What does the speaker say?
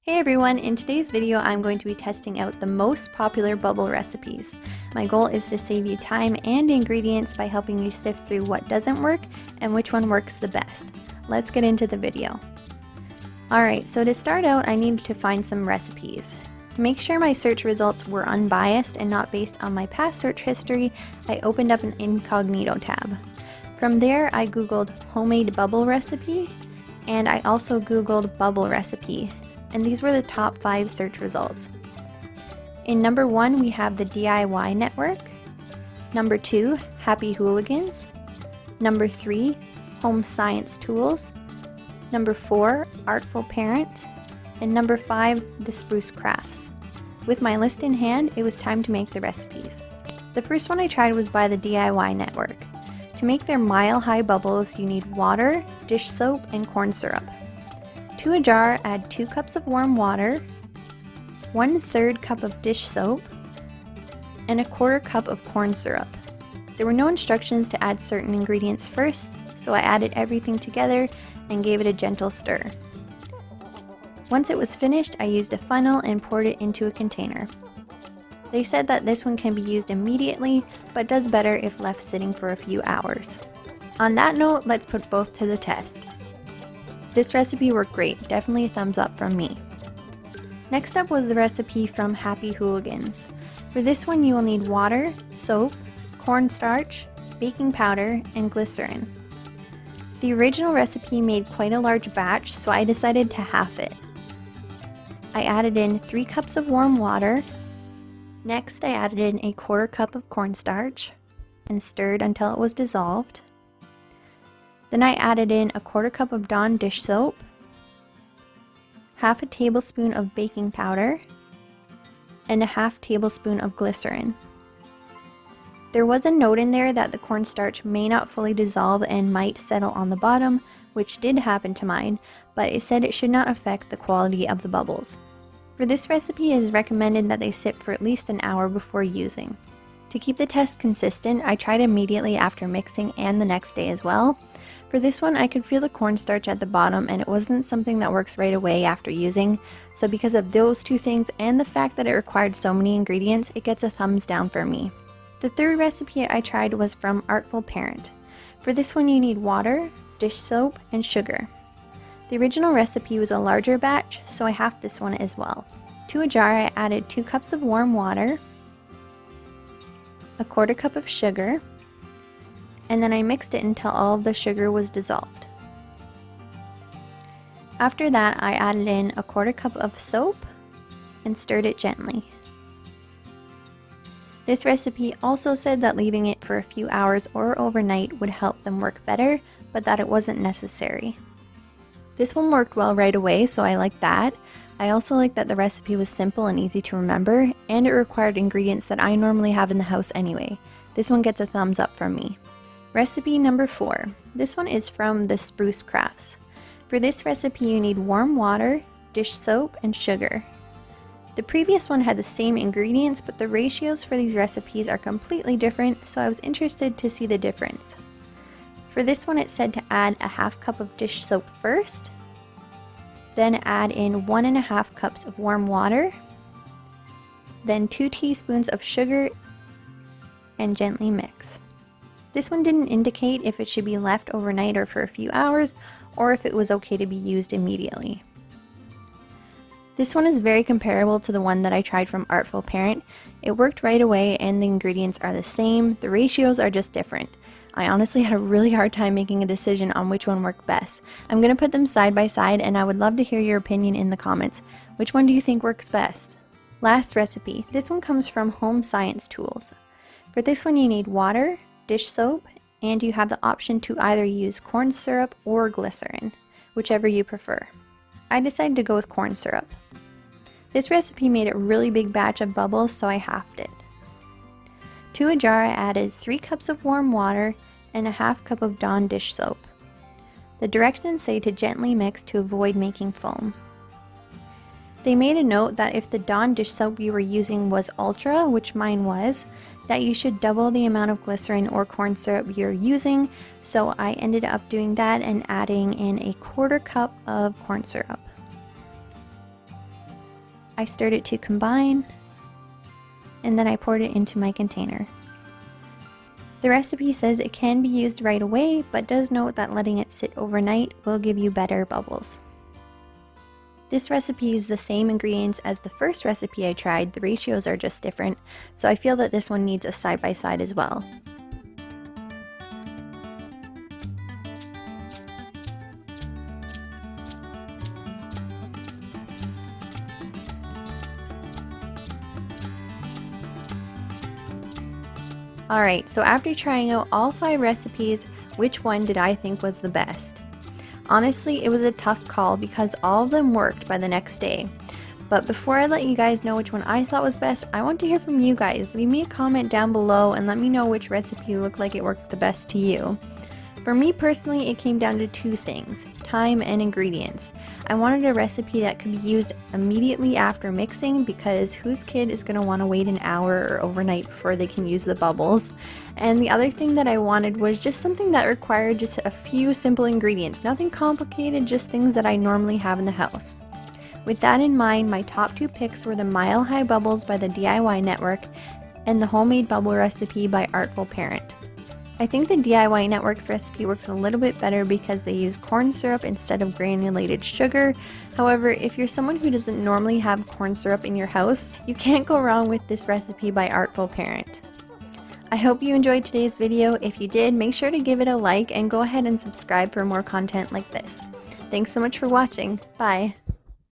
Hey everyone, in today's video I'm going to be testing out the most popular bubble recipes. My goal is to save you time and ingredients by helping you sift through what doesn't work and which one works the best. Let's get into the video. Alright, so to start out I needed to find some recipes. To make sure my search results were unbiased and not based on my past search history, I opened up an incognito tab. From there I googled homemade bubble recipe, and I also googled bubble recipe. And these were the top 5 search results. In number 1 we have the DIY Network, number 2 Happy Hooligans, number 3 Home Science Tools, number 4 Artful Parent, and number 5 The Spruce Crafts. With my list in hand, it was time to make the recipes. The first one I tried was by the DIY Network. To make their mile-high bubbles you need water, dish soap, and corn syrup. To a jar, add 2 cups of warm water, 1/3 cup of dish soap, and 1/4 cup of corn syrup. There were no instructions to add certain ingredients first, so I added everything together and gave it a gentle stir. Once it was finished, I used a funnel and poured it into a container. They said that this one can be used immediately, but does better if left sitting for a few hours. On that note, let's put both to the test. This recipe worked great, definitely a thumbs up from me. Next up was the recipe from Happy Hooligans. For this one you will need water, soap, cornstarch, baking powder, and glycerin. The original recipe made quite a large batch, so I decided to half it. I added in 3 cups of warm water. Next I added in 1/4 cup of cornstarch and stirred until it was dissolved. Then I added in 1/4 cup of Dawn dish soap, half a tablespoon of baking powder, and a half tablespoon of glycerin. There was a note in there that the cornstarch may not fully dissolve and might settle on the bottom, which did happen to mine, but it said it should not affect the quality of the bubbles. For this recipe, it is recommended that they sit for at least an hour before using. To keep the test consistent, I tried immediately after mixing and the next day as well. For this one, I could feel the cornstarch at the bottom and it wasn't something that works right away after using, so because of those two things and the fact that it required so many ingredients, it gets a thumbs down for me. The third recipe I tried was from Artful Parent. For this one you need water, dish soap, and sugar. The original recipe was a larger batch, so I halved this one as well. To a jar I added 2 cups of warm water, 1/4 cup of sugar, and then I mixed it until all of the sugar was dissolved. After that I added in 1/4 cup of soap and stirred it gently. This recipe also said that leaving it for a few hours or overnight would help them work better, but that it wasn't necessary. This one worked well right away, so I liked that. I also liked that the recipe was simple and easy to remember, and it required ingredients that I normally have in the house anyway. This one gets a thumbs up from me. Recipe number 4. This one is from the Spruce Crafts. For this recipe you need warm water, dish soap, and sugar. The previous one had the same ingredients, but the ratios for these recipes are completely different, so I was interested to see the difference. For this one it said to add a half cup of dish soap first, then add in 1.5 cups of warm water, then 2 teaspoons of sugar, and gently mix. This one didn't indicate if it should be left overnight or for a few hours, or if it was okay to be used immediately. This one is very comparable to the one that I tried from Artful Parent. It worked right away and the ingredients are the same, the ratios are just different. I honestly had a really hard time making a decision on which one worked best. I'm going to put them side by side and I would love to hear your opinion in the comments. Which one do you think works best? Last recipe. This one comes from Home Science Tools. For this one you need water, dish soap, and you have the option to either use corn syrup or glycerin, whichever you prefer. I decided to go with corn syrup. This recipe made a really big batch of bubbles, so I halved it. To a jar I added 3 cups of warm water and a half cup of Dawn dish soap. The directions say to gently mix to avoid making foam. They made a note that if the Dawn dish soap you were using was ultra, which mine was, that you should double the amount of glycerin or corn syrup you're using, so I ended up doing that and adding in 1/4 cup of corn syrup. I stirred it to combine, and then I poured it into my container. The recipe says it can be used right away, but does note that letting it sit overnight will give you better bubbles. This recipe uses the same ingredients as the first recipe I tried, the ratios are just different, so I feel that this one needs a side-by-side as well. Alright, so after trying out all 5 recipes, which one did I think was the best? Honestly, it was a tough call because all of them worked by the next day. But before I let you guys know which one I thought was best, I want to hear from you guys. Leave me a comment down below and let me know which recipe looked like it worked the best to you. For me personally, it came down to 2 things, time and ingredients. I wanted a recipe that could be used immediately after mixing because whose kid is going to want to wait an hour or overnight before they can use the bubbles? And the other thing that I wanted was just something that required just a few simple ingredients, nothing complicated, just things that I normally have in the house. With that in mind, my top 2 picks were the Mile High Bubbles by the DIY Network and the Homemade Bubble Recipe by Artful Parent. I think the DIY Network's recipe works a little bit better because they use corn syrup instead of granulated sugar. However, if you're someone who doesn't normally have corn syrup in your house, you can't go wrong with this recipe by Artful Parent. I hope you enjoyed today's video. If you did, make sure to give it a like and go ahead and subscribe for more content like this. Thanks so much for watching. Bye!